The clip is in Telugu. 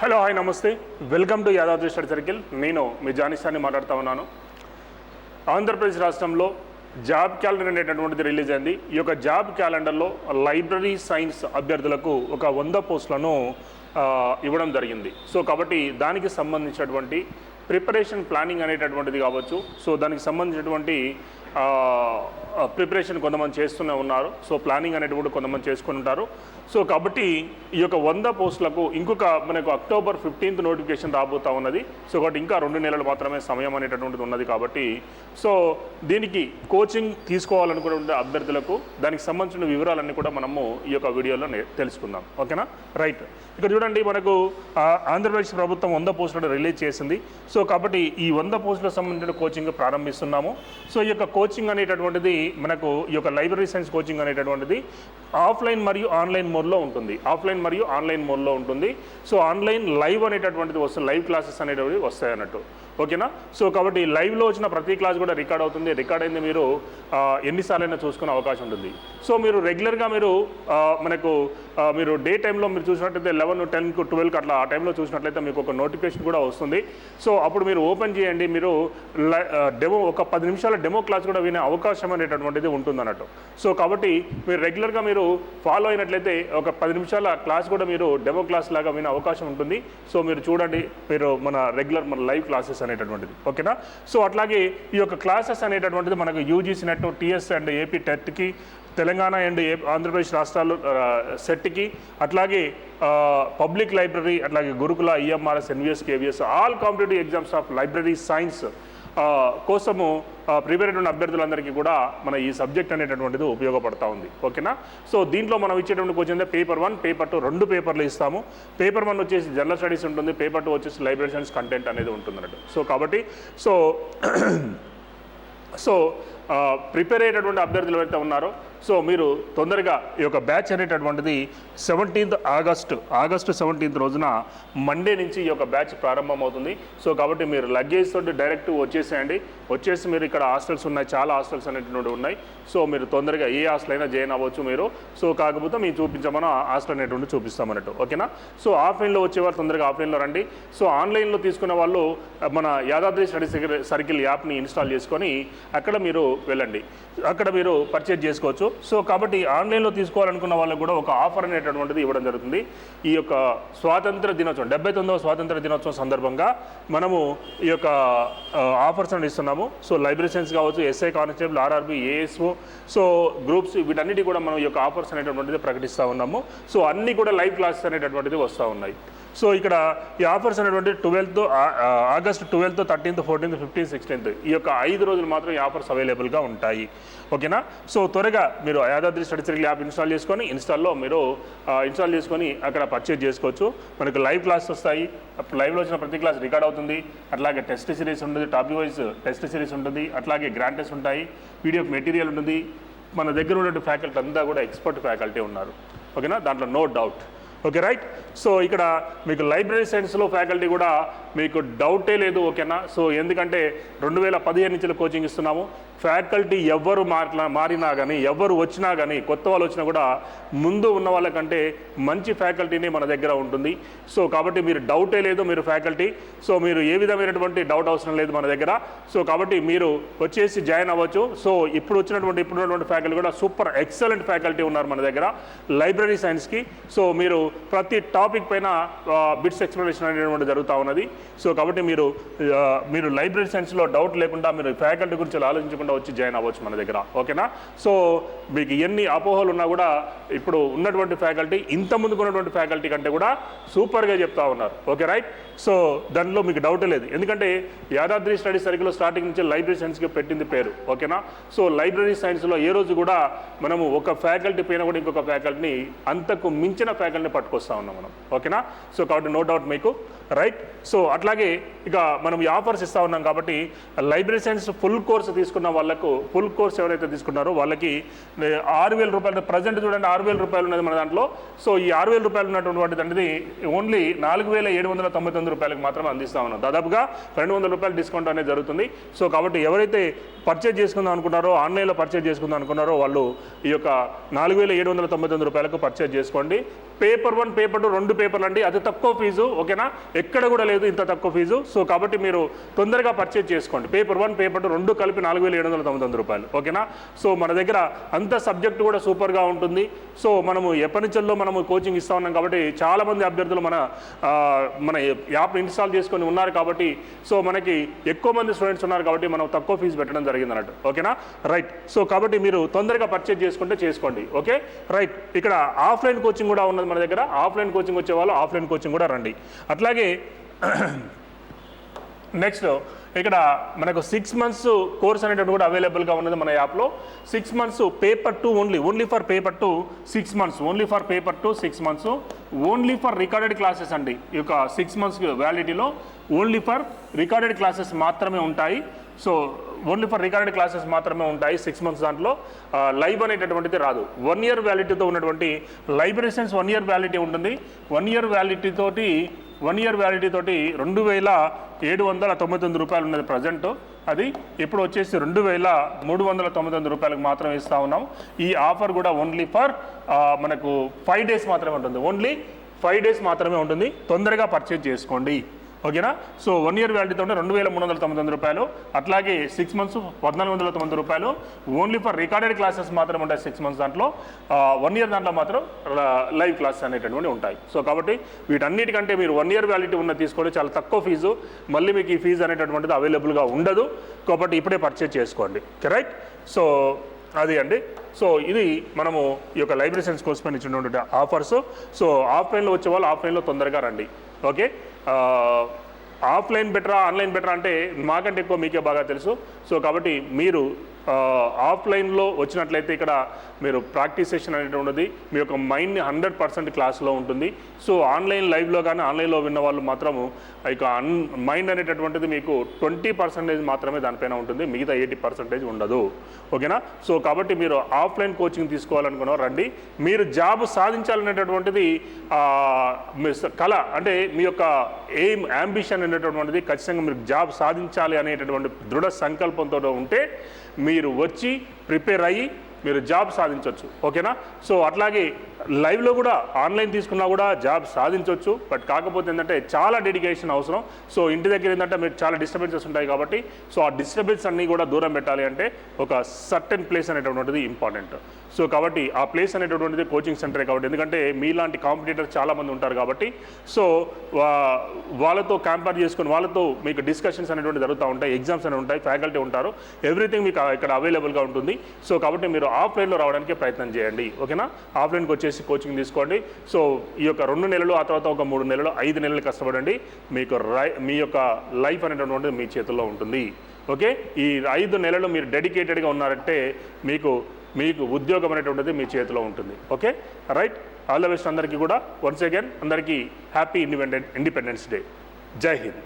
హలో హాయ్ నమస్తే, welcome to Yadadri study circle. నేను మీ జానిసాన్ని మాట్లాడుతూ ఉన్నాను. ఆంధ్రప్రదేశ్ రాష్ట్రంలో జాబ్ క్యాలెండర్ అనేటటువంటిది రిలీజ్ అయింది. ఈ యొక్క జాబ్ క్యాలెండర్లో లైబ్రరీ సైన్స్ అభ్యర్థులకు ఒక 100 పోస్టులను ఇవ్వడం జరిగింది. సో కాబట్టి దానికి సంబంధించినటువంటి ప్రిపరేషన్ ప్లానింగ్ అనేటటువంటిది కావచ్చు. సో దానికి సంబంధించినటువంటి ప్రిపరేషన్ కొంతమంది చేస్తూనే ఉన్నారు. సో ప్లానింగ్ అనేటువంటి కొంతమంది చేసుకుని ఉంటారు. సో కాబట్టి ఈ యొక్క 100 పోస్టులకు ఇంకొక మనకు అక్టోబర్ 15th నోటిఫికేషన్ రాబోతూ ఉన్నది. సో కాబట్టి ఇంకా 2 నెలలు మాత్రమే సమయం అనేటటువంటిది ఉన్నది. కాబట్టి సో దీనికి కోచింగ్ తీసుకోవాలనుకునే అభ్యర్థులకు దానికి సంబంధించిన వివరాలన్నీ కూడా మనము ఈ యొక్క వీడియోలో తెలుసుకుందాం. ఓకేనా? రైట్. ఇక్కడ చూడండి, మనకు ఆంధ్రప్రదేశ్ ప్రభుత్వం 100 పోస్టులను రిలీజ్ చేసింది. సో కాబట్టి ఈ 100 పోస్టులకు సంబంధించిన కోచింగ్ ప్రారంభిస్తున్నాము. సో ఈ యొక్క కోచింగ్ అనేటటువంటిది మనకు ఈ యొక్క లైబ్రరీ సైన్స్ కోచింగ్ అనేటటువంటిది ఆఫ్లైన్ మరియు ఆన్లైన్ మోడ్లో ఉంటుంది. ఆఫ్లైన్ మరియు ఆన్లైన్ మోడ్లో ఉంటుంది. సో ఆన్లైన్ లైవ్ అనేటటువంటిది వస్తుంది, లైవ్ క్లాసెస్ అనేటువంటివి వస్తాయి అన్నట్టు. ఓకేనా? సో కాబట్టి లైవ్లో వచ్చిన ప్రతి క్లాస్ కూడా రికార్డ్ అవుతుంది. రికార్డ్ అయింది మీరు ఎన్నిసార్లైనా చూసుకునే అవకాశం ఉంటుంది. సో మీరు రెగ్యులర్గా మీరు డే టైంలో మీరు చూసినట్లయితే 11, 10, 12 అట్లా ఆ టైంలో చూసినట్లయితే మీకు ఒక నోటిఫికేషన్ కూడా వస్తుంది. సో అప్పుడు మీరు ఓపెన్ చేయండి, మీరు డెమో ఒక 10 నిమిషాల డెమో క్లాస్ కూడా వినే అవకాశం అనేటటువంటిది ఉంటుంది అన్నట్టు. సో కాబట్టి మీరు రెగ్యులర్గా మీరు ఫాలో అయినట్లయితే ఒక 10 నిమిషాల క్లాస్ కూడా మీరు డెమో క్లాస్ లాగా వినే అవకాశం ఉంటుంది. సో మీరు చూడండి, మీరు మన లైవ్ క్లాసెస్ అనేటటువంటిది. ఓకేనా? సో అట్లాగే ఈ యొక్క క్లాసెస్ అనేటటువంటిది మనకు UGC NET, TS and AP టెట్కి, తెలంగాణ అండ్ ఆంధ్రప్రదేశ్ రాష్ట్రాలు సెట్కి, అట్లాగే పబ్లిక్ లైబ్రరీ, అట్లాగే Gurukula, EMRS, NVS, KVS all competitive exams of library science కోసము ప్రిపేర్ అయిన అభ్యర్థులందరికీ కూడా మన ఈ సబ్జెక్ట్ అనేటటువంటిది ఉపయోగపడుతూ ఉంది. ఓకేనా? సో దీంట్లో మనం ఇచ్చేటువంటి కోచింగ్ పేపర్ 1, పేపర్ 2 2 పేపర్లు ఇస్తాము. పేపర్ 1 వచ్చేసి జనరల్ స్టడీస్ ఉంటుంది, పేపర్ 2 వచ్చేసి లైబ్రరీ సైన్స్ కంటెంట్ అనేది ఉంటుంది అన్నట్టు. సో కాబట్టి సో ప్రిపేర్ అయ్యేటటువంటి అభ్యర్థులు ఎవరైతే ఉన్నారో సో మీరు తొందరగా ఈ యొక్క బ్యాచ్ అనేటటువంటిది 17th ఆగస్టు 17th రోజున మండే నుంచి ఈ యొక్క బ్యాచ్ ప్రారంభమవుతుంది. సో కాబట్టి మీరు లగేజ్ తోటి డైరెక్ట్ వచ్చేసి మీరు ఇక్కడ హాస్టల్స్ ఉన్నాయి, చాలా హాస్టల్స్ అనేటువంటి ఉన్నాయి. సో మీరు తొందరగా ఏ హాస్టల్ అయినా జాయిన్ అవ్వచ్చు మీరు. సో కాకపోతే మేము చూపించమని హాస్టల్ అనేటువంటి చూపిస్తామన్నట్టు. ఓకేనా? సో ఆఫ్లైన్లో వచ్చేవాళ్ళు తొందరగా ఆఫ్లైన్లో రండి. సో ఆన్లైన్లో తీసుకునే వాళ్ళు మన యాదాద్రి స్టడీ సర్కిల్ యాప్ని ఇన్స్టాల్ చేసుకొని అక్కడ మీరు వెళ్ళండి, అక్కడ మీరు పర్చేజ్ చేసుకోవచ్చు. సో కాబట్టి ఆన్లైన్లో తీసుకోవాలనుకున్న వాళ్ళకు కూడా ఒక ఆఫర్ అనేటటువంటిది ఇవ్వడం జరుగుతుంది. ఈ యొక్క స్వాతంత్ర దినోత్సవం 79వ స్వాతంత్ర దినోత్సవం సందర్భంగా మనము ఈ యొక్క ఆఫర్స్ అని ఇస్తున్నాము. సో లైబ్రరీ సైన్స్ కావచ్చు, SI constable, RRB, ASO, so groups, వీటన్నిటి కూడా మనం ఈ యొక్క ఆఫర్స్ అనేటటువంటిది ప్రకటిస్తూ ఉన్నాము. సో అన్నీ కూడా లైవ్ క్లాసెస్ అనేటటువంటిది వస్తూ ఉన్నాయి. సో ఇక్కడ ఈ ఆఫర్స్ అనేటువంటి August 12th, 13th, 14th, 15th, 16th ఈ యొక్క 5 రోజులు మాత్రం ఈ ఆఫర్స్ అవైలబుల్గా ఉంటాయి. ఓకేనా? సో త్వరగా మీరు Yadadri study circle app install చేసుకొని అక్కడ పర్చేజ్ చేసుకోవచ్చు. మనకు లైవ్ క్లాస్ వస్తాయి. లైవ్లో వచ్చిన ప్రతి క్లాస్ రికార్డ్ అవుతుంది. అట్లాగే టెస్ట్ సిరీస్ ఉంటుంది, టాపిక్ వైజ్ టెస్ట్ సిరీస్ ఉంటుంది, అట్లాగే గ్రాండ్ టెస్ట్ ఉంటాయి, పీడిఎఫ్ మెటీరియల్ ఉంటుంది. మన దగ్గర ఉన్నటువంటి ఫ్యాకల్టీ అంతా కూడా ఎక్స్పర్ట్ ఫ్యాకల్టీ ఉన్నారు. ఓకేనా? దాంట్లో no doubt. Okay, right. So ఇక్కడ మీకు లైబ్రరీ సైన్స్లో ఫ్యాకల్టీ కూడా మీకు డౌటే లేదు. ఓకేనా? సో ఎందుకంటే 2015 నుంచి కోచింగ్ ఇస్తున్నాము. ఫ్యాకల్టీ ఎవరు మారినా కానీ, ఎవరు వచ్చినా కానీ, కొత్త వాళ్ళు వచ్చినా కూడా ముందు ఉన్న వాళ్ళకంటే మంచి ఫ్యాకల్టీనే మన దగ్గర ఉంటుంది. సో కాబట్టి మీరు డౌటే లేదు, మీరు ఫ్యాకల్టీ. సో మీరు ఏ విధమైనటువంటి డౌట్ అవసరం లేదు మన దగ్గర. సో కాబట్టి మీరు వచ్చేసి జాయిన్ అవ్వచ్చు. సో ఇప్పుడు ఉన్నటువంటి ఫ్యాకల్టీ కూడా సూపర్ ఎక్సలెంట్ ఫ్యాకల్టీ ఉన్నారు మన దగ్గర లైబ్రరీ సైన్స్కి. సో మీరు ప్రతి టాపిక్ పైన బిట్స్ ఎక్స్ప్లెనేషన్ అనేటువంటి జరుగుతూ ఉన్నది. సో కాబట్టి మీరు లైబ్రరీ సైన్స్లో డౌట్ లేకుండా మీరు ఫ్యాకల్టీ గురించి ఆలోచించకుండా వచ్చి జాయిన్ అవ్వచ్చు మన దగ్గర. ఓకేనా? సో మీకు ఎన్ని అపోహలు ఉన్నా కూడా ఇప్పుడు ఉన్నటువంటి ఫ్యాకల్టీ ఇంత ముందుకు ఉన్నటువంటి ఫ్యాకల్టీ కంటే కూడా సూపర్గా చెప్తా ఉన్నారు. Okay, right. సో దానిలో మీకు డౌట్ లేదు, ఎందుకంటే యాదాద్రి స్టడీ సర్కిల్లో స్టార్టింగ్ నుంచి లైబ్రరీ సైన్స్కి పెట్టింది పేరు. ఓకేనా? సో లైబ్రరీ సైన్స్లో ఏ రోజు కూడా మనము ఒక ఫ్యాకల్టీ పైన కూడా ఇంకొక ఫ్యాకల్టీని అంతకు మించిన ఫ్యాకల్టీని పట్టుకొస్తా ఉన్నాం మనం. ఓకేనా? సో కాబట్టి నో డౌట్ మీకు, రైట్. సో అట్లాగే ఇక మనం ఈ ఆఫర్స్ ఇస్తూ ఉన్నాం కాబట్టి లైబ్రరీ సైన్స్ ఫుల్ కోర్స్ తీసుకున్న వాళ్ళకు ఫుల్ కోర్స్ ఎవరైతే తీసుకున్నారో వాళ్ళకి 6,000 రూపాయలు ప్రజెంట్ చూడండి 6,000 రూపాయలు ఉన్నది మన దాంట్లో. సో ఈ 6,000 రూపాయలు ఉన్నటువంటి అనేది ఓన్లీ 4,799 రూపాయలకు మాత్రమే అందిస్తా ఉన్నాం. దాదాపుగా 200 రూపాయలు డిస్కౌంట్ అనేది జరుగుతుంది. సో కాబట్టి ఎవరైతే పర్చేజ్ చేసుకుందాం అనుకున్నారో, ఆన్లైన్లో పర్చేజ్ చేసుకుందాం అనుకున్నారో వాళ్ళు ఈ యొక్క 4,799 రూపాయలకు పర్చేజ్ చేసుకోండి. పేపర్ 1 పేపర్ 2 2 పేపర్లు అండి, అతి తక్కువ ఫీజు. ఓకేనా, ఎక్కడ కూడా లేదు ఇంత తక్కువ ఫీజు. సో కాబట్టి మీరు తొందరగా పర్చేజ్ చేసుకోండి. పేపర్ 1 పేపర్ 2 2 కలిపి 4,799 రూపాయలు. ఓకేనా, సో మన దగ్గర అంత సబ్జెక్ట్ కూడా సూపర్గా ఉంటుంది. సో మనము ఎప్పటినుంచో మనము కోచింగ్ ఇస్తా ఉన్నాం కాబట్టి చాలామంది అభ్యర్థులు మన యాప్ ఇన్స్టాల్ చేసుకొని ఉన్నారు కాబట్టి, సో మనకి ఎక్కువ మంది స్టూడెంట్స్ ఉన్నారు కాబట్టి మనం తక్కువ ఫీజు పెట్టడం జరిగింది అన్నట్టు. ఓకేనా, రైట్. సో కాబట్టి మీరు తొందరగా పర్చేజ్ చేసుకుంటే చేసుకోండి. Okay, right. ఇక్కడ ఆఫ్లైన్ కోచింగ్ కూడా ఉన్నది మన దగ్గర. ఆఫ్లైన్ కోచింగ్ వచ్చే వాళ్ళు ఆఫ్లైన్ కోచింగ్ కూడా రండి. అట్లాగే నెక్స్ట్ ఇక్కడ మనకు 6 months కోర్స్ అనేటువంటి కూడా అవైలబుల్గా ఉన్నది మన యాప్లో. 6 months paper 2 only for paper 2 6 months, only for paper 2 6 months, only for recorded classes అండి. ఈ యొక్క 6 months వ్యాలిడిటీలో ఓన్లీ ఫర్ రికార్డెడ్ క్లాసెస్ మాత్రమే ఉంటాయి. So only for recorded classes మాత్రమే ఉంటాయి 6 months. దాంట్లో లైవ్ అనేటటువంటిది రాదు. 1 year వ్యాలిడిటీతో ఉన్నటువంటి లైబ్రరీస్ 1 year వ్యాలిడిటీ ఉంటుంది. 1 year వ్యాలిడిటీ తోటి 2,799 రూపాయలు ఉన్నది ప్రజెంట్. అది ఇప్పుడు వచ్చేసి 2,399 రూపాయలకు మాత్రమే ఇస్తూ ఉన్నాం. ఈ ఆఫర్ కూడా ఓన్లీ ఫర్ మనకు 5 days మాత్రమే ఉంటుంది. ఓన్లీ 5 days మాత్రమే ఉంటుంది. తొందరగా పర్చేజ్ చేసుకోండి. ఓకేనా, సో 1 year వ్యాలిడిటీతో 2,399 రూపాయలు. అట్లాగే 6 months 1,490 రూపాయలు. ఓన్లీ ఫర్ రికార్డెడ్ క్లాసెస్ మాత్రం ఉంటాయి 6 months దాంట్లో. 1 year దాంట్లో మాత్రం లైవ్ క్లాసెస్ అనేటటువంటి ఉంటాయి. సో కాబట్టి వీటన్నిటికంటే మీరు 1 year వ్యాలిడిటీ ఉన్న తీసుకోండి, చాలా తక్కువ ఫీజు. మళ్ళీ మీకు ఈ ఫీజు అనేటటువంటిది అవైలబుల్గా ఉండదు కాబట్టి ఇప్పుడే పర్చేజ్ చేసుకోండి. రైట్. సో అది అండి. సో ఇది మనము ఈ యొక్క లైబ్రరీ సైన్స్ కోర్స్ పైన ఇచ్చినటువంటి ఆఫర్స్. సో ఆఫ్లైన్లో వచ్చే వాళ్ళు ఆఫ్లైన్లో తొందరగా రండి. ఓకే, ఆఫ్లైన్ బెటరా ఆన్లైన్ బెటరా అంటే మాకంటే ఎక్కువ మీకే బాగా తెలుసు. సో కాబట్టి మీరు ఆఫ్లైన్లో వచ్చినట్లయితే ఇక్కడ మీరు ప్రాక్టీస్ సెషన్ అనేటువంటిది మీ యొక్క మైండ్ని 100% క్లాస్లో ఉంటుంది. సో ఆన్లైన్ లైవ్లో కానీ ఆన్లైన్లో విన్న వాళ్ళు మాత్రము ఇక మైండ్ అనేటటువంటిది మీకు 20% మాత్రమే దానిపైన ఉంటుంది, మిగతా 80% ఉండదు. ఓకేనా, సో కాబట్టి మీరు ఆఫ్లైన్ కోచింగ్ తీసుకోవాలనుకున్నారు రండి. మీరు జాబ్ సాధించాలనేటటువంటిది కళ అంటే మీ యొక్క ఎయిమ్ యాంబిషన్ అనేటటువంటిది ఖచ్చితంగా మీరు జాబ్ సాధించాలి అనేటటువంటి దృఢ సంకల్పంతో ఉంటే మీరు వచ్చి ప్రిపేర్ అయ్యి మీరు జాబ్ సాధించవచ్చు. ఓకేనా, సో అట్లాగే లైవ్లో కూడా ఆన్లైన్ తీసుకున్నా కూడా జాబ్ సాధించవచ్చు. బట్ కాకపోతే ఏంటంటే చాలా డెడికేషన్ అవసరం. సో ఇంటి దగ్గర ఏంటంటే మీరు చాలా డిస్టర్బెన్సెస్ ఉంటాయి కాబట్టి సో ఆ డిస్టర్బెన్స్ అన్నీ కూడా దూరం పెట్టాలి అంటే ఒక సర్టెన్ ప్లేస్ అనేటువంటిది ఇంపార్టెంట్. సో కాబట్టి ఆ ప్లేస్ అనేటటువంటిది కోచింగ్ సెంటరే కాబట్టి, ఎందుకంటే మీలాంటి కాంపిటీటర్స్ చాలామంది ఉంటారు కాబట్టి సో వాళ్ళతో కంపేర్ చేసుకొని వాళ్ళతో మీకు డిస్కషన్స్ అనేటువంటి జరుగుతూ ఉంటాయి, ఎగ్జామ్స్ అనేవి ఉంటాయి, ఫ్యాకల్టీ ఉంటారు, ఎవ్రీథింగ్ మీకు ఇక్కడ అవైలబుల్గా ఉంటుంది. సో కాబట్టి మీరు ఆఫ్లైన్లో రావడానికి ప్రయత్నం చేయండి. ఓకేనా, ఆఫ్లైన్కి వచ్చేసి కోచింగ్ తీసుకోండి. సో ఈ యొక్క 2 నెలలు ఆ తర్వాత ఒక 3 నెలలు 5 నెలలు కష్టపడండి. మీకు మీ యొక్క లైఫ్ అనేటటువంటిది మీ చేతుల్లో ఉంటుంది. ఓకే, ఈ 5 నెలలు మీరు డెడికేటెడ్గా ఉన్నారంటే మీకు ఉద్యోగం అనేటువంటిది మీ చేతిలో ఉంటుంది. Okay, right. All the best అందరికీ కూడా. వన్స్ అగైన్ అందరికీ హ్యాపీ ఇండిపెండెన్స్ డే. జై హింద్.